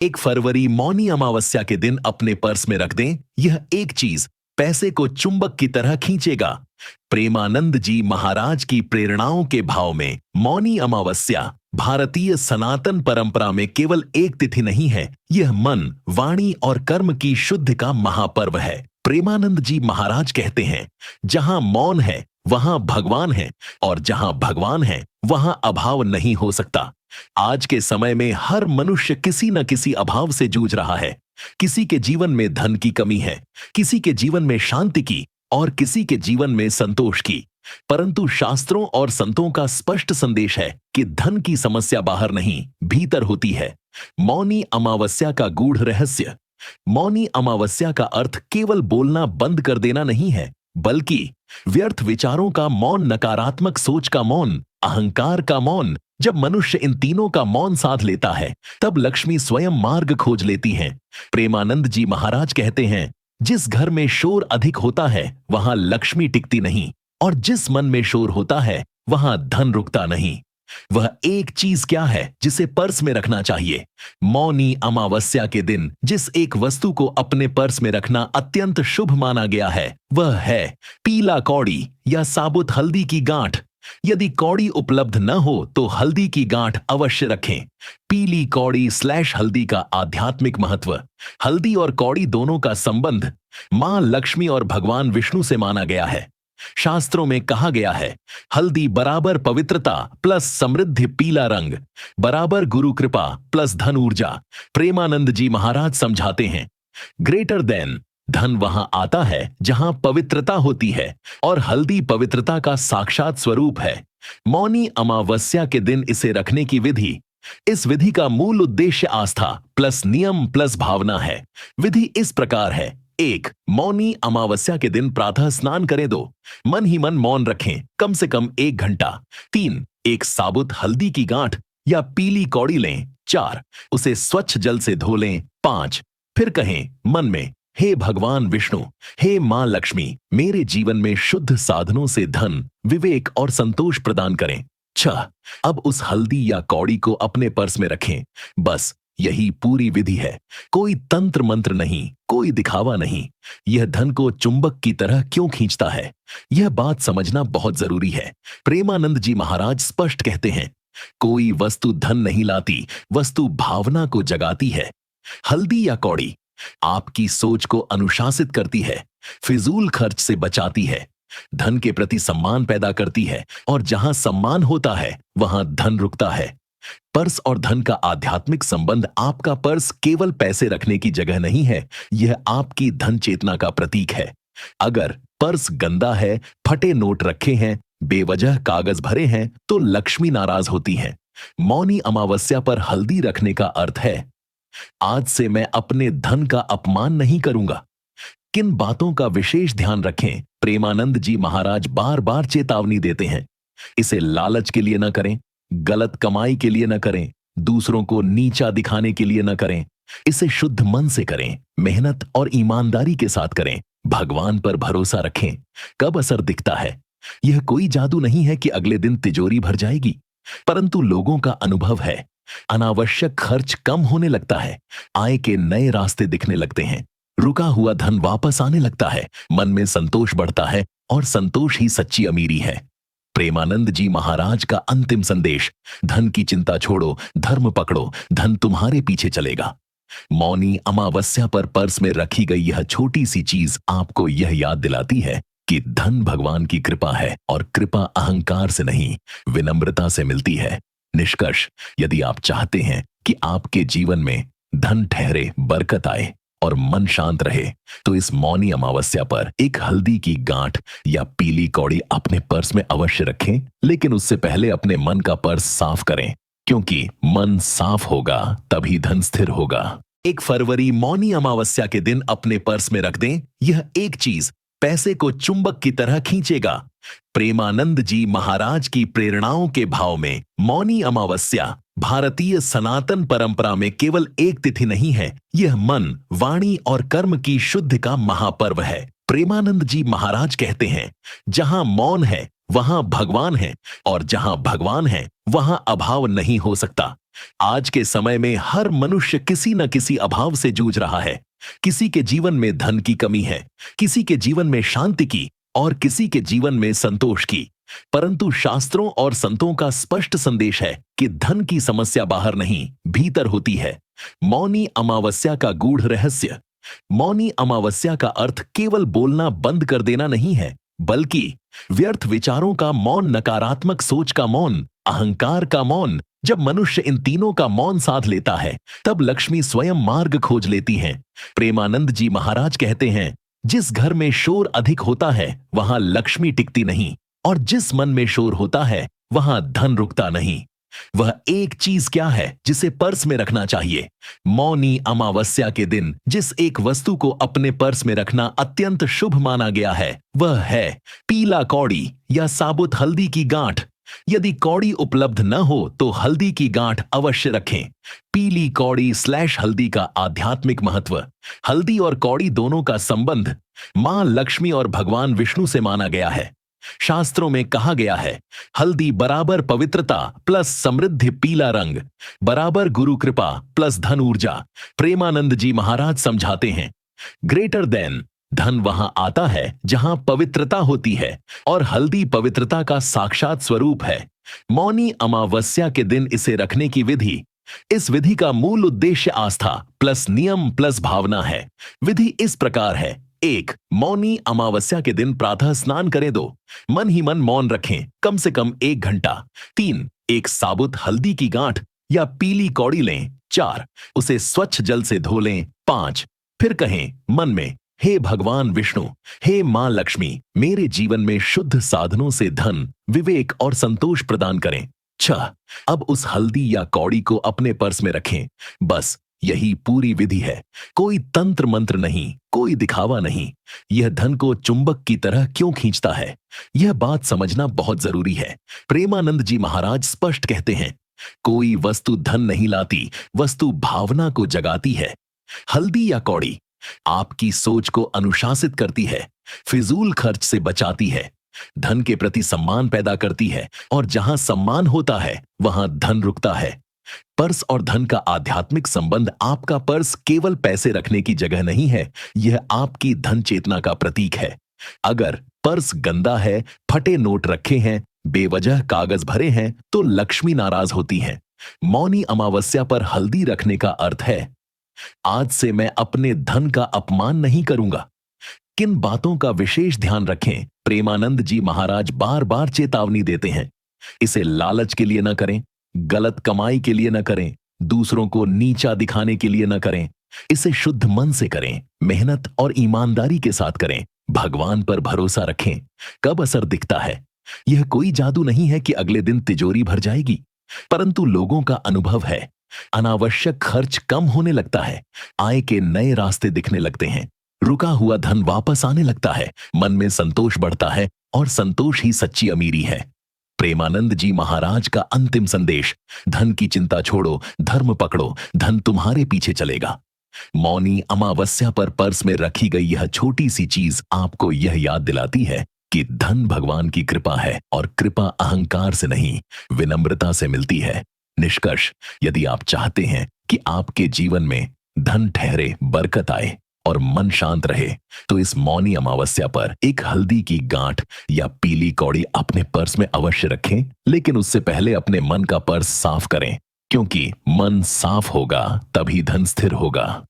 1 फरवरी मौनी अमावस्या के दिन अपने पर्स में रख दें। यह एक चीज पैसे को चुंबक की तरह खींचेगा। प्रेमानंद जी महाराज की प्रेरणाओं के भाव में मौनी अमावस्या भारतीय सनातन परंपरा में केवल एक तिथि नहीं है, यह मन, वाणी और कर्म की शुद्ध का महापर्व है। प्रेमानंद जी महाराज कहते हैं, जहां मौन है वहां भगवान है, और जहां भगवान है वहां अभाव नहीं हो सकता। आज के समय में हर मनुष्य किसी न किसी अभाव से जूझ रहा है। किसी के जीवन में धन की कमी है, किसी के जीवन में शांति की, और किसी के जीवन में संतोष की। परंतु शास्त्रों और संतों का स्पष्ट संदेश है कि धन की समस्या बाहर नहीं, भीतर होती है। मौनी अमावस्या का गूढ़ रहस्य। मौनी अमावस्या का अर्थ केवल बोलना बंद कर देना नहीं है, बल्कि व्यर्थ विचारों का मौन, नकारात्मक सोच का मौन, अहंकार का मौन। जब मनुष्य इन तीनों का मौन साध लेता है, तब लक्ष्मी स्वयं मार्ग खोज लेती हैं। प्रेमानंद जी महाराज कहते हैं, जिस घर में शोर अधिक होता है वहां लक्ष्मी टिकती नहीं, और जिस मन में शोर होता है वहां धन रुकता नहीं। वह एक चीज क्या है जिसे पर्स में रखना चाहिए? मौनी अमावस्या के दिन जिस एक वस्तु को अपने पर्स में रखना अत्यंत शुभ माना गया है, वह है पीला कौड़ी या साबुत हल्दी की गांठ। यदि कौड़ी उपलब्ध न हो तो हल्दी की गांठ अवश्य रखें। पीली कौड़ी / हल्दी का आध्यात्मिक महत्व। हल्दी और कौड़ी दोनों का संबंध मां लक्ष्मी और भगवान विष्णु से माना गया है। शास्त्रों में कहा गया है, हल्दी बराबर पवित्रता प्लस समृद्धि, पीला रंग बराबर गुरु कृपा प्लस धन ऊर्जा। प्रेमानंद जी महाराज समझाते हैं, ग्रेटर देन धन वहां आता है जहां पवित्रता होती है, और हल्दी पवित्रता का साक्षात स्वरूप है। मौनी अमावस्या के दिन इसे रखने की विधि। इस विधि का मूल उद्देश्य आस्था प्लस नियम प्लस भावना है। विधि इस प्रकार है: 1. मौनी अमावस्या के दिन प्रातः स्नान करें। 2. मन ही मन मौन रखें कम से कम 1 घंटा। 3. एक साबुत हल्दी की गांठ या पीली कौड़ी लें। 4. उसे स्वच्छ जल से धो लें। 5. फिर कहें मन में, हे भगवान विष्णु, हे मां लक्ष्मी, मेरे जीवन में शुद्ध साधनों से धन, विवेक और संतोष प्रदान करें। 6. अब उस हल्दी या कौड़ी को अपने पर्स में रखें। बस यही पूरी विधि है। कोई तंत्र मंत्र नहीं, कोई दिखावा नहीं। यह धन को चुंबक की तरह क्यों खींचता है, यह बात समझना बहुत जरूरी है। प्रेमानंद जी महाराज स्पष्ट कहते हैं, कोई वस्तु धन नहीं लाती, वस्तु भावना को जगाती है। हल्दी या कौड़ी आपकी सोच को अनुशासित करती है, फिजूल खर्च से बचाती है, धन के प्रति सम्मान पैदा करती है, और जहां सम्मान होता है वहां धन रुकता है। पर्स और धन का आध्यात्मिक संबंध। आपका पर्स केवल पैसे रखने की जगह नहीं है, यह आपकी धन चेतना का प्रतीक है। अगर पर्स गंदा है, फटे नोट रखे हैं, बेवजह कागज भरे हैं, तो लक्ष्मी नाराज होती है। मौनी अमावस्या पर हल्दी रखने का अर्थ है, आज से मैं अपने धन का अपमान नहीं करूंगा। किन बातों का विशेष ध्यान रखें? प्रेमानंद जी महाराज बार बार चेतावनी देते हैं, इसे लालच के लिए न करें, गलत कमाई के लिए न करें, दूसरों को नीचा दिखाने के लिए न करें। इसे शुद्ध मन से करें, मेहनत और ईमानदारी के साथ करें, भगवान पर भरोसा रखें। कब असर दिखता है? यह कोई जादू नहीं है कि अगले दिन तिजोरी भर जाएगी, परंतु लोगों का अनुभव है, अनावश्यक खर्च कम होने लगता है, आय के नए रास्ते दिखने लगते हैं, रुका हुआ धन वापस आने लगता है, मन में संतोष बढ़ता है, और संतोष ही सच्ची अमीरी है। प्रेमानंद जी महाराज का अंतिम संदेश, धन की चिंता छोड़ो, धर्म पकड़ो, धन तुम्हारे पीछे चलेगा। मौनी अमावस्या पर पर्स में रखी गई यह छोटी सी चीज आपको यह याद दिलाती है कि धन भगवान की कृपा है, और कृपा अहंकार से नहीं, विनम्रता से मिलती है। निष्कर्ष, यदि आप चाहते हैं कि आपके जीवन में धन ठहरे, बरकत आए और मन शांत रहे, तो इस मौनी अमावस्या पर एक हल्दी की गांठ या पीली कौड़ी अपने पर्स में अवश्य रखें, लेकिन उससे पहले अपने मन का पर्स साफ करें, क्योंकि मन साफ होगा तभी धन स्थिर होगा। 1 फरवरी मौनी अमावस्या के दिन अपने पर्स में रख दें। यह एक चीज पैसे को चुंबक की तरह खींचेगा। प्रेमानंद जी महाराज की प्रेरणाओं के भाव में मौनी अमावस्या भारतीय सनातन परंपरा में केवल एक तिथि नहीं है, यह मन, वाणी और कर्म की शुद्ध का महापर्व है। प्रेमानंद जी महाराज कहते हैं, जहां मौन है वहां भगवान है, और जहां भगवान है वहां अभाव नहीं हो सकता। आज के समय में हर मनुष्य किसी न किसी अभाव से जूझ रहा है। किसी के जीवन में धन की कमी है, किसी के जीवन में शांति की और किसी के जीवन में संतोष की। परंतु शास्त्रों और संतों का स्पष्ट संदेश है कि धन की समस्या बाहर नहीं, भीतर होती है। मौनी अमावस्या का गूढ़ रहस्य। मौनी अमावस्या का अर्थ केवल बोलना बंद कर देना नहीं है, बल्कि व्यर्थ विचारों का मौन, नकारात्मक सोच का मौन, अहंकार का मौन। जब मनुष्य इन तीनों का मौन साध लेता है, तब लक्ष्मी स्वयं मार्ग खोज लेती हैं। प्रेमानंद जी महाराज कहते हैं, जिस घर में शोर अधिक होता है वहां लक्ष्मी टिकती नहीं, और जिस मन में शोर होता है वहां धन रुकता नहीं। वह एक चीज क्या है जिसे पर्स में रखना चाहिए? मौनी अमावस्या के दिन जिस एक वस्तु को अपने पर्स में रखना अत्यंत शुभ माना गया है, वह है पीला कौड़ी या साबुत हल्दी की गांठ। यदि कौड़ी उपलब्ध न हो तो हल्दी की गांठ अवश्य रखें। पीली कौड़ी / हल्दी का आध्यात्मिक महत्व। हल्दी और कौड़ी दोनों का संबंध मां लक्ष्मी और भगवान विष्णु से माना गया है। शास्त्रों में कहा गया है, हल्दी बराबर पवित्रता प्लस समृद्धि, पीला रंग बराबर गुरु कृपा प्लस धन ऊर्जा। प्रेमानंद जी महाराज समझाते हैं, ग्रेटर देन धन वहां आता है जहां पवित्रता होती है, और हल्दी पवित्रता का साक्षात स्वरूप है। मौनी अमावस्या के दिन इसे रखने की विधि। इस विधि का मूल उद्देश्य आस्था प्लस नियम प्लस भावना है। विधि इस प्रकार है: 1. मौनी अमावस्या के दिन प्रातः स्नान करें। 2. मन ही मन मौन रखें कम से कम 1 घंटा। 3. एक साबुत हल्दी की गांठ या पीली कौड़ी लें। 4. उसे स्वच्छ जल से धो लें। 5. फिर कहें मन में, हे भगवान विष्णु, हे मां लक्ष्मी, मेरे जीवन में शुद्ध साधनों से धन, विवेक और संतोष प्रदान करें। 6. अब उस हल्दी या कौड़ी को अपने पर्स में रखें। बस यही पूरी विधि है। कोई तंत्र मंत्र नहीं, कोई दिखावा नहीं। यह धन को चुंबक की तरह क्यों खींचता है, यह बात समझना बहुत जरूरी है। प्रेमानंद जी महाराज स्पष्ट कहते हैं, कोई वस्तु धन नहीं लाती, वस्तु भावना को जगाती है। हल्दी या कौड़ी आपकी सोच को अनुशासित करती है, फिजूल खर्च से बचाती है, धन के प्रति सम्मान पैदा करती है, और जहां सम्मान होता है वहां धन रुकता है। पर्स और धन का आध्यात्मिक संबंध। आपका पर्स केवल पैसे रखने की जगह नहीं है, यह आपकी धन चेतना का प्रतीक है। अगर पर्स गंदा है, फटे नोट रखे हैं, बेवजह कागज भरे हैं, तो लक्ष्मी नाराज होती है। मौनी अमावस्या पर हल्दी रखने का अर्थ है, आज से मैं अपने धन का अपमान नहीं करूंगा। किन बातों का विशेष ध्यान रखें? प्रेमानंद जी महाराज बार बार चेतावनी देते हैं, इसे लालच के लिए न करें, गलत कमाई के लिए न करें, दूसरों को नीचा दिखाने के लिए न करें। इसे शुद्ध मन से करें, मेहनत और ईमानदारी के साथ करें, भगवान पर भरोसा रखें। कब असर दिखता है? यह कोई जादू नहीं है कि अगले दिन तिजोरी भर जाएगी, परंतु लोगों का अनुभव है, अनावश्यक खर्च कम होने लगता है, आय के नए रास्ते दिखने लगते हैं, रुका हुआ धन वापस आने लगता है, मन में संतोष बढ़ता है, और संतोष ही सच्ची अमीरी है। प्रेमानंद जी महाराज का अंतिम संदेश, धन की चिंता छोड़ो, धर्म पकड़ो, धन तुम्हारे पीछे चलेगा। मौनी अमावस्या पर पर्स में रखी गई यह छोटी सी चीज आपको यह याद दिलाती है कि धन भगवान की कृपा है, और कृपा अहंकार से नहीं, विनम्रता से मिलती है। निष्कर्ष, यदि आप चाहते हैं कि आपके जीवन में धन ठहरे, बरकत आए और मन शांत रहे, तो इस मौनी अमावस्या पर एक हल्दी की गांठ या पीली कौड़ी अपने पर्स में अवश्य रखें। लेकिन उससे पहले अपने मन का पर्स साफ करें, क्योंकि मन साफ होगा तभी धन स्थिर होगा।